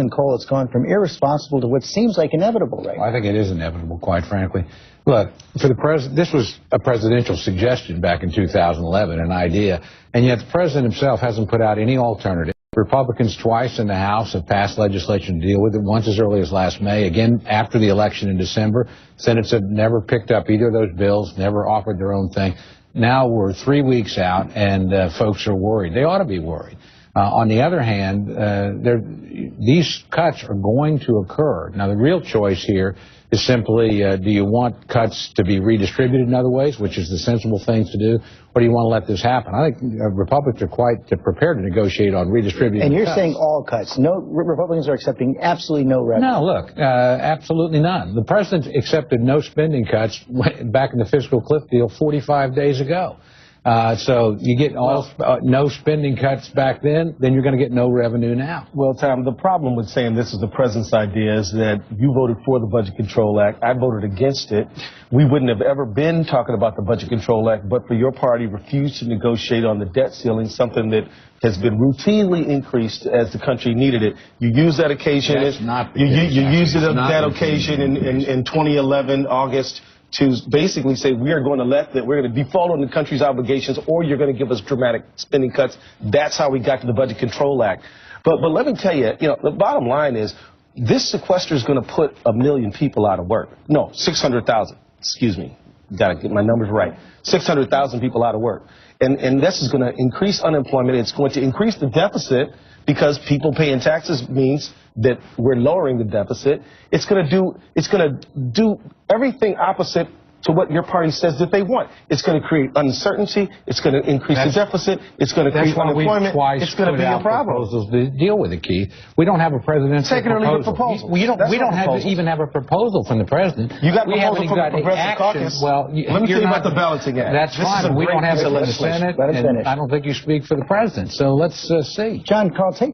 and coal, it's gone from irresponsible to what seems like inevitable right now. I think it is inevitable, quite frankly. Look, for the president, this was a presidential suggestion back in 2011, an idea, and yet the president himself hasn't put out any alternative. Republicans twice in the House have passed legislation to deal with it, once as early as last May, again after the election in December. Senates have never picked up either of those bills, never offered their own thing. Now we're 3 weeks out, and folks are worried. They ought to be worried. On the other hand, these cuts are going to occur. Now, the real choice here is simply, do you want cuts to be redistributed in other ways, which is the sensible thing to do, or do you want to let this happen? I think Republicans are quite prepared to negotiate on redistributing And you're cuts. saying all cuts. No, Republicans are accepting absolutely no revenue. No, look, absolutely none. The president accepted no spending cuts back in the fiscal cliff deal 45 days ago. So you get no spending cuts back then you're going to get no revenue now. Well, Tom, the problem with saying this is the president's idea is that you voted for the Budget Control Act. I voted against it. We wouldn't have ever been talking about the Budget Control Act, but for your party refused to negotiate on the debt ceiling, something that has been routinely increased as the country needed it. You use that occasion. That's not the you case. you used it on It's that not occasion in 2011, August, to basically say we're going to default on the country's obligations, or you're going to give us dramatic spending cuts. That's how we got to the Budget Control Act. But let me tell you, the bottom line is this sequester is going to put 1 million people out of work. No, 600,000. Excuse me. Got to get my numbers right. 600,000 people out of work. And this is going to increase unemployment. It's going to increase the deficit because people paying taxes means that we're lowering the deficit. It's going to do everything opposite to what your party says that they want. It's going to create uncertainty. It's going to increase the deficit. It's going to create unemployment. It's going to be a problem. Proposals to deal with it, Keith. We don't have a presidential proposal. We don't even have a proposal from the president. You got a proposal from the Progressive action. Caucus. Well, let me tell you about the balancing act. That's fine. We don't have it in the Senate, Let him finish. and I don't think you speak for the president. So let's see. John, Carl, take